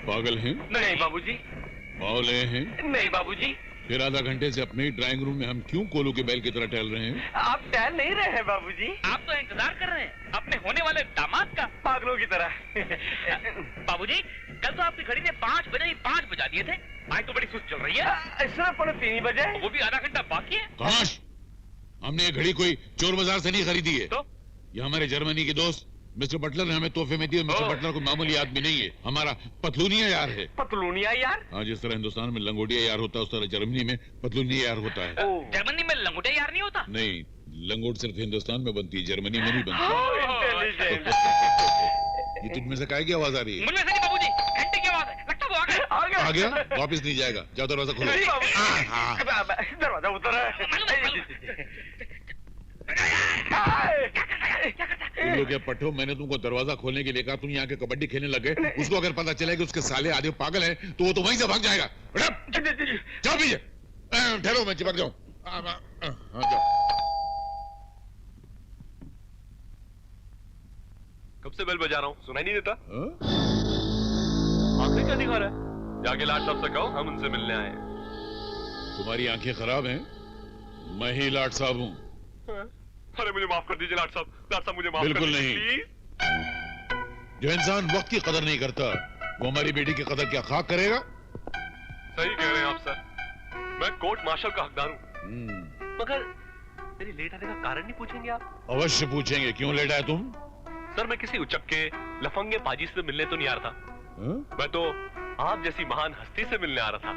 पागल हैं? नहीं बाबूजी। बावले हैं? नहीं बाबूजी। फिर आधा घंटे से अपने ही ड्राइंग रूम में हम क्यों कोलू के बैल की तरह टहल रहे हैं? आप टहल नहीं रहे हैं बाबूजी। आप तो इंतजार कर रहे हैं अपने होने वाले दामाद का, पागलों की तरह। बाबूजी कल तो आपकी घड़ी ने 5 बजे ही 5 बजा दिए थे, आज तो बड़ी सुस्त चल रही है। ऐसा पड़े 3 ही बजे, वो भी आधा घंटा बाकी है। काश हमने ये घड़ी कोई चोर बाजार से नहीं खरीदी है। तो ये हमारे जर्मनी के दोस्त मिस्टर बटलर ने हमें तोहफे में दिए। मिस्टर बटलर को मामूली आदमी नहीं है, हमारा पतलूनिया यार है। पतलूनिया यार? हाँ, जिस तरह हिंदुस्तान में लंगोटिया यार होता है उस तरह जर्मनी में पतलूनिया यार होता है। जर्मनी में लंगोटे यार नहीं होता? नहीं, लंगोट सिर्फ हिंदुस्तान में बनती है, जर्मनी में नहीं बनती। ये तुझ में से काय की आवाज आ रही है? मुझे से नहीं बाबूजी, घंटे की आवाज है, लगता है वो आ गया। वापिस नहीं जाएगा, जाओ दरवाजा खोलो। दरवाजा उतर। तुम लोग क्या पट्टो, मैंने तुमको दरवाजा खोलने के लिए कहा, तुम यहाँ के कबड्डी खेलने लग गए। उसको अगर पता चले कि उसके साले आधे पागल हैं, तो वो तो वहीं से भाग जाएगा। जाओ पीछे, ठहरो मैं चिपक जाऊं। जाओ। कब से बेल बजा रहा हूँ, सुनाई नहीं देता? आंखें क्या दिखा रहा है? जाके लाट साहब से कहो हम उनसे मिलने आए हैं। तुम्हारी आंखें खराब हैं? मैं ही लाट साहब हूँ। अरे मुझे माफ कर दीजिए लाट साहब, लाट साहब मुझे माफ कर बिल्कुल दीजिए नहीं। प्लीज। जो इंसान वक्त की कदर नहीं करता, वो हमारी बेटी की कदर क्या खाक करेगा? सही कह रहे हैं आप सर, मैं कोर्ट मार्शल का हकदार हूँ। मगर मेरी लेट आने का कारण नहीं पूछेंगे आप? अवश्य पूछेंगे, क्यों लेट आए तुम? सर मैं किसी उचक्के लफंगे पाजी से मिलने तो नहीं आ रहा था। मैं तो आप जैसी महान हस्ती से मिलने आ रहा था,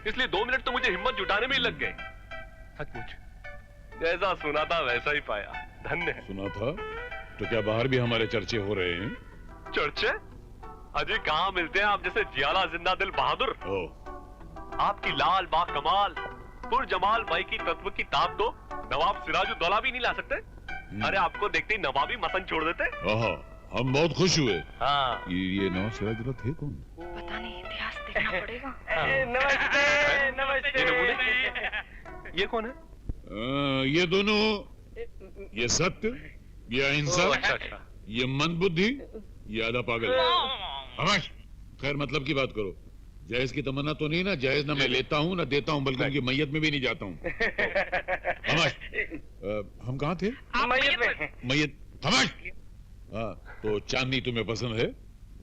इसलिए 2 मिनट तो मुझे हिम्मत जुटाने में ही लग गए। सचमुच जैसा सुना था वैसा ही पाया, धन्य है। सुना था तो क्या बाहर भी हमारे चर्चे हो रहे हैं? चर्चे? अजी कहाँ मिलते हैं आप जैसे जियाला जिंदा दिल बहादुर। आपकी लाल बा कमाल पुर जमाल भाई की तत्व की ताप तो नवाब सिराजुद्दौला भी नहीं ला सकते। अरे आपको देखते ही नवाबी मतन छोड़ देते। हम बहुत खुश हुए। हाँ। ये नवाब सिराजुद्दौला थे कौन? पता नहीं, इतिहास देखना पड़ेगा। नमस्ते नमस्ते। ये कौन है? ये दोनों, ये सत्य, ये अहिंसा, ये मंदबुद्धि, ये आधा पागल। खैर मतलब की बात करो। जहेज की तमन्ना तो नहीं ना? जहेज ना मैं लेता हूँ ना देता हूँ, बल्कि उनकी मैयत में भी नहीं जाता हूँ। हम कहाँ थे? मैयत। हाँ, तो चांदनी तुम्हें पसंद है?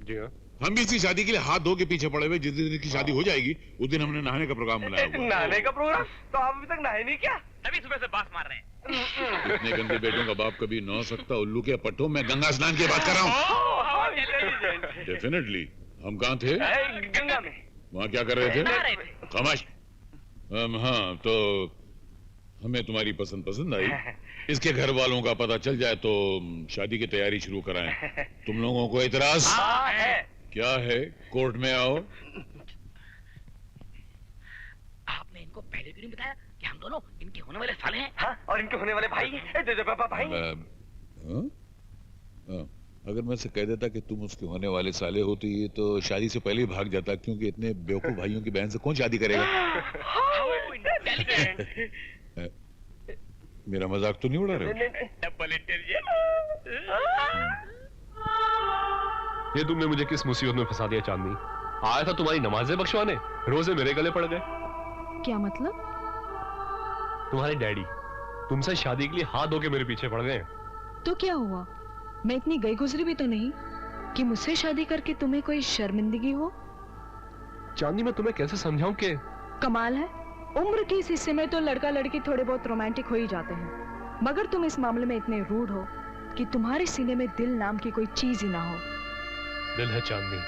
जी हाँ। हम भी इसी शादी के लिए हाथ धो के पीछे पड़े हुए। जिस दिन इसकी शादी हो जाएगी उस दिन हमने नहाने का प्रोग्राम बनाया हुआ। नहाने का प्रोग्राम? तो आप अभी तक नहाए नहीं क्या? अभी सुबह से बास मार रहे हैं। इतने गंदे बेटों का बाप कभी नहा सकता? उल्लू के पट्टों में गंगा स्नान की बात कर रहा हूँ। डेफिनेटली। हम कहाँ थे? गंगा में। वहाँ क्या कर रहे थे? खामोश। हाँ, तो हमें तुम्हारी पसंद आई। इसके घर वालों का पता चल जाए तो शादी की तैयारी शुरू कराएं। तुम लोगों को इतराज? क्या है? कोर्ट में आओ। आपने इनको पहले क्यों नहीं बताया कि हम दोनों इनके होने वाले साले हैं? हाँ, और इनके होने वाले भाई भाई। अगर मैं से कह देता कि तुम उसके होने वाले साले होती तो शादी से पहले ही भाग जाता, क्योंकि इतने बेवकूफ भाइयों की बहन से कौन शादी करेगा? मेरा मजाक तो नहीं उड़ा रहे हो? Double intelligent. ये तुमने मुझे किस मुसीबत में फंसा दिया चांदनी? आया था तुम्हारी नमाजें बख्शवाने, रोजे मेरे गले पड़ गए। क्या मतलब? तुम्हारे डैडी तुमसे शादी के लिए हाथ धो के मेरे पीछे पड़ गए। तो क्या हुआ? मैं इतनी गई गुजरी भी तो नहीं कि मुझसे शादी करके तुम्हें कोई शर्मिंदगी हो। चांदनी मैं तुम्हें कैसे समझाऊं कि कमाल है, उम्र के इस हिस्से में तो लड़का लड़की थोड़े बहुत रोमांटिक हो ही जाते हैं, मगर तुम इस मामले में इतने रूड हो कि तुम्हारे सीने में दिल नाम की कोई चीज ही ना हो। दिल है चांदनी,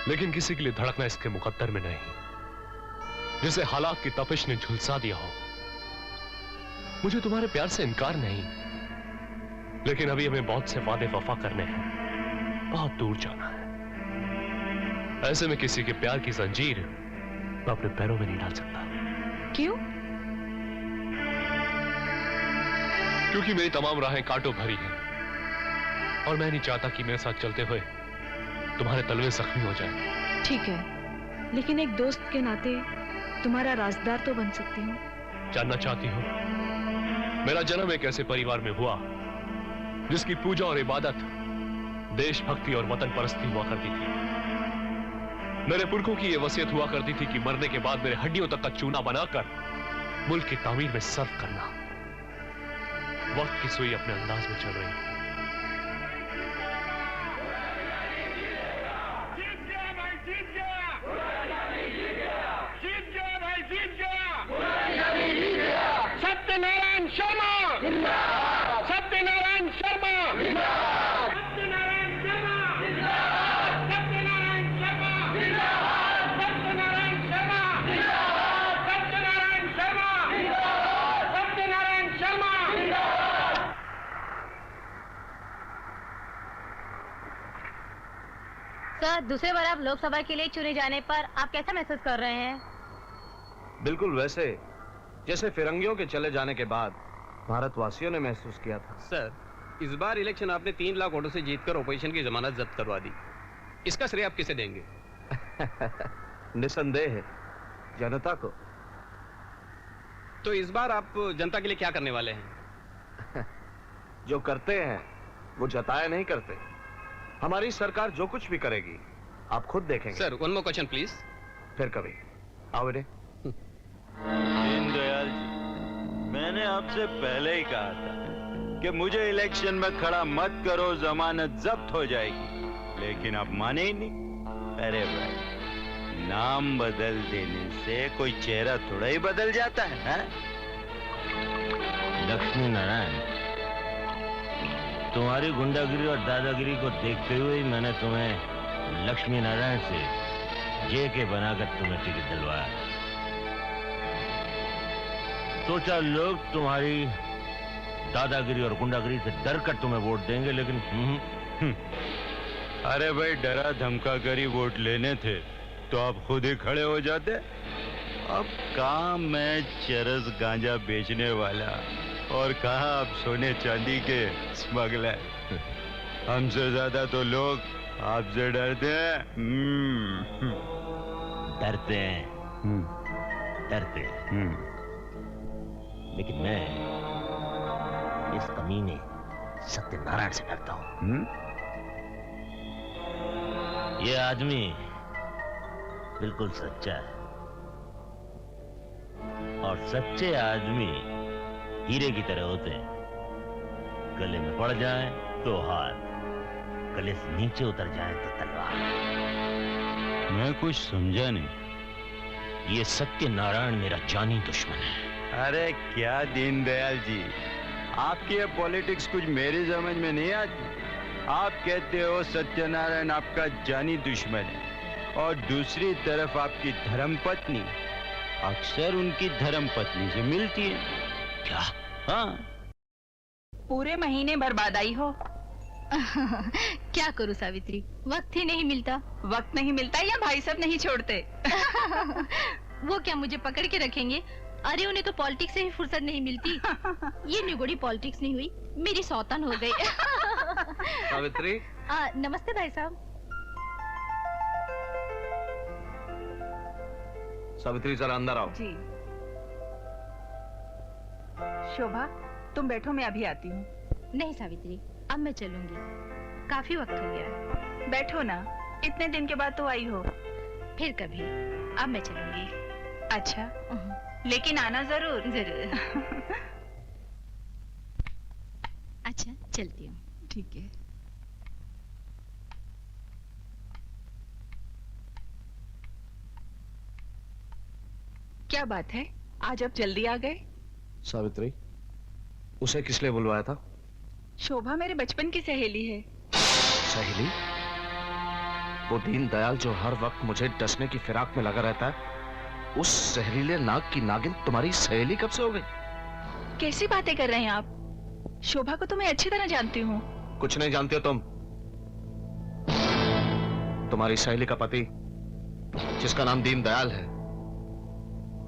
लेकिन किसी के लिए धड़कना इसके मुकद्दर में नहीं, जिसे हालात की तपिश ने झुलसा दिया हो। मुझे तुम्हारे प्यार से इनकार नहीं, लेकिन अभी हमें बहुत से वादे वफा करने हैं, बहुत दूर जाना है। ऐसे में किसी के प्यार की जंजीर मैं अपने पैरों में नहीं डाल सकता। क्यों? क्योंकि मेरी तमाम राहें कांटों भरी हैं और मैं नहीं चाहता कि मेरे साथ चलते हुए तुम्हारे तलवे जख्मी हो जाए। ठीक है, लेकिन एक दोस्त के नाते तुम्हारा राजदार तो बन सकती हूँ। जानना चाहती हूँ मेरा जन्म एक ऐसे परिवार में हुआ जिसकी पूजा और इबादत देशभक्ति और वतन परस्ती हुआ करती थी। मेरे पुरखों की यह वसीयत हुआ करती थी कि मरने के बाद मेरे हड्डियों तक का चूना बनाकर मुल्क की तामीर में सर्व करना। वक्त की सुई अपने अंदाज में चल रही थी। सत्यनारायण शर्मा, सत्यनारायण शर्मा, सत्यनारायण शर्मा, सत्यनारायण शर्मा, सत्यनारायण शर्मा, सत्यनारायण शर्मा, सत्यनारायण शर्मा। सर, दूसरे बार आप लोकसभा के लिए चुने जाने पर आप कैसा महसूस कर रहे हैं? बिल्कुल वैसे जैसे फिरंगियों के चले जाने के बाद भारतवासियों ने महसूस किया था। सर, इस बार इलेक्शन आपने 3 लाख वोटों से जीतकर ओपोजिशन की जमानत जब्त करवा दी। इसका श्रेय आप किसे देंगे? निसंदेह है जनता को। तो इस बार आप जनता के लिए क्या करने वाले हैं? जो करते हैं वो जताया नहीं करते। हमारी सरकार जो कुछ भी करेगी आप खुद देखेंगे। Sir, one more question please. फिर कभी आओ बेटे। दीनदयाल जी, मैंने आपसे पहले ही कहा था कि मुझे इलेक्शन में खड़ा मत करो, जमानत जब्त हो जाएगी, लेकिन आप माने ही नहीं। अरे भाई, नाम बदल देने से कोई चेहरा थोड़ा ही बदल जाता है, हा? लक्ष्मी नारायण, तुम्हारी गुंडागिरी और दादागिरी को देखते हुए ही मैंने तुम्हें लक्ष्मी नारायण से जेके बनाकर तुम्हें टिकट दिलवाया। सोचा लोग तुम्हारी दादागिरी और गुंडागिरी से डर कर तुम्हें वोट देंगे, लेकिन अरे भाई, डरा धमका कर ही वोट लेने थे तो आप खुद ही खड़े हो जाते। अब कहाँ मैं चरस गांजा बेचने वाला और कहाँ आप सोने चांदी के स्मगलर। हमसे ज्यादा तो लोग आपसे डरते हैं। डरते हैं, डरते हैं। लेकिन मैं इस कमीने सत्यनारायण से डरता हूं। ये आदमी बिल्कुल सच्चा है और सच्चे आदमी हीरे की तरह होते हैं। गले में पड़ जाए तो हाथ, गले से नीचे उतर जाए तो तलवार। मैं कुछ समझा नहीं। ये सत्यनारायण मेरा जानी दुश्मन है। अरे क्या दीनदयाल जी, आपकी ये पॉलिटिक्स कुछ मेरी समझ में नहीं आती। आप कहते हो सत्यनारायण आपका जानी दुश्मन है और दूसरी तरफ आपकी धर्मपत्नी अक्सर उनकी धर्मपत्नी से मिलती है। क्या? हाँ। पूरे महीने बर्बाद आई हो। क्या करूं सावित्री, वक्त ही नहीं मिलता। वक्त नहीं मिलता या भाई साहब नहीं छोड़ते? वो क्या मुझे पकड़ के रखेंगे? अरे उन्हें तो पॉलिटिक्स से ही फुर्सत नहीं मिलती। ये निगोड़ी पॉलिटिक्स नहीं हुई, मेरी सौतन हो गई। सावित्री। नमस्ते भाई साहब। सावित्री जरा अंदर आओ। जी। शोभा, तुम बैठो, मैं अभी आती हूँ। नहीं सावित्री, अब मैं चलूंगी, काफी वक्त हो गया। बैठो ना, इतने दिन के बाद तो आई हो। फिर कभी, अब मैं चलूंगी। अच्छा, लेकिन आना जरूर। जरूर। अच्छा, चलती हूँ। ठीक है। क्या बात है, आज आप जल्दी आ गए? सावित्री, उसे किस लिए बुलवाया था? शोभा मेरे बचपन की सहेली है। सहेली? वो दीनदयाल जो हर वक्त मुझे डसने की फिराक में लगा रहता है, उस जहरीले नाग की नागिन तुम्हारी सहेली कब से हो गई? कैसी बातें कर रहे हैं आप? शोभा को तो मैं अच्छी तरह जानती हूँ। कुछ नहीं जानते हो तुम। तुम्हारी सहेली का पति, जिसका नाम दीनदयाल है,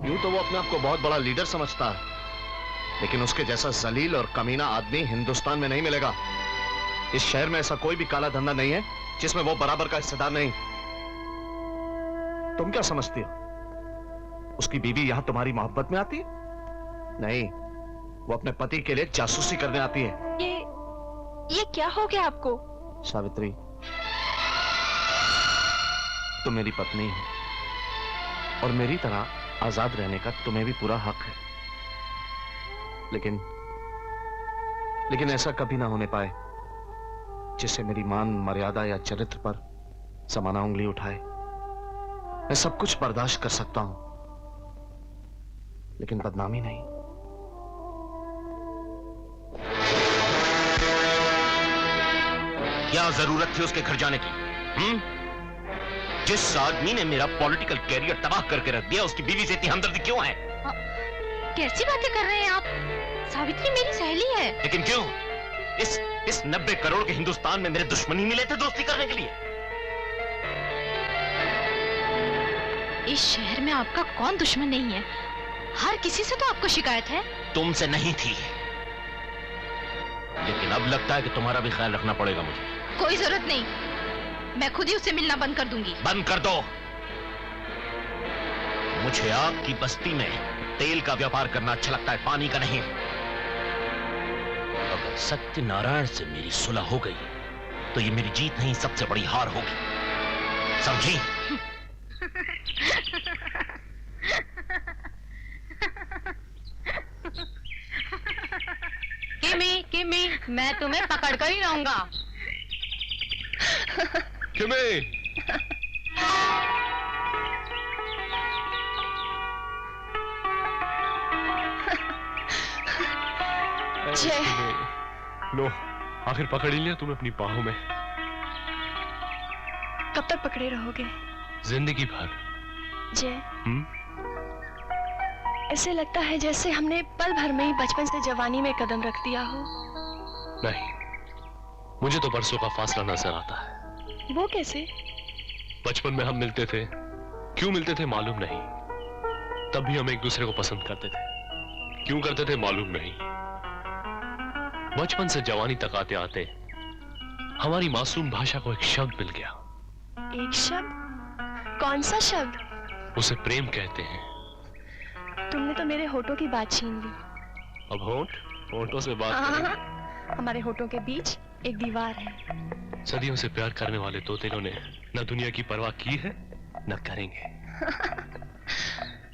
यूं तो वो अपने आप को बहुत बड़ा लीडर समझता है, लेकिन उसके जैसा जलील और कमीना आदमी हिंदुस्तान में नहीं मिलेगा। इस शहर में ऐसा कोई भी काला धंधा नहीं है जिसमें वो बराबर का हिस्सेदार नहीं। तुम क्या समझती हो? उसकी बीवी यहां तुम्हारी मोहब्बत में आती है? नहीं, वो अपने पति के लिए जासूसी करने आती है। ये क्या हो गया आपको? सावित्री, तुम मेरी पत्नी हो और मेरी तरह आजाद रहने का तुम्हें भी पूरा हक है, लेकिन ऐसा कभी ना होने पाए जिससे मेरी मान, मर्यादा या चरित्र पर समाना उंगली उठाए। मैं सब कुछ बर्दाश्त कर सकता हूं, लेकिन बदनामी नहीं। क्या जरूरत थी उसके घर जाने की? जिस आदमी ने मेरा पॉलिटिकल कैरियर तबाह करके रख दिया, उसकी बीवी से इतनी हमदर्दी क्यों है? कैसी बातें कर रहे हैं आप? सावित्री मेरी सहेली है। लेकिन क्यों? इस 90 करोड़ के हिंदुस्तान में मेरे दुश्मन ही मिले थे दोस्ती करने के लिए। इस शहर में आपका कौन दुश्मन नहीं है? हर किसी से तो आपको शिकायत है। तुमसे नहीं थी, लेकिन अब लगता है कि तुम्हारा भी ख्याल रखना पड़ेगा मुझे। कोई जरूरत नहीं, मैं खुद ही उससे मिलना बंद कर दूंगी। बंद कर दो। मुझे आपकी बस्ती में तेल का व्यापार करना अच्छा लगता है, पानी का नहीं। अगर सत्यनारायण से मेरी सुलह हो गई तो ये मेरी जीत नहीं, सबसे बड़ी हार होगी, समझी? किमी, मैं तुम्हें पकड़ कर ही रहूंगा। किमी, जय। लो, आखिर पकड़ ही लिया तुम्हें अपनी बाहों में। कब तक पकड़े रहोगे? जिंदगी भर। जय, ऐसे लगता है जैसे हमने पल भर में ही बचपन से जवानी में कदम रख दिया हो। नहीं, मुझे तो बरसों का फासला नजर आता है। वो कैसे? बचपन में हम मिलते थे, क्यों मिलते थे मालूम नहीं। तब भी हम एक दूसरे को पसंद करते थे, क्यों करते थे मालूम नहीं। बचपन से जवानी तक आते आते हमारी मासूम भाषा को एक शब्द मिल गया। एक शब्द? कौन सा शब्द? उसे प्रेम कहते हैं। तुमने तो मेरे होठों की बात छीन ली। अब होठों से बात करें। हमारे होठों के बीच एक दीवार है। सदियों से प्यार करने वाले दो दिलों ने न दुनिया की परवाह की है न करेंगे।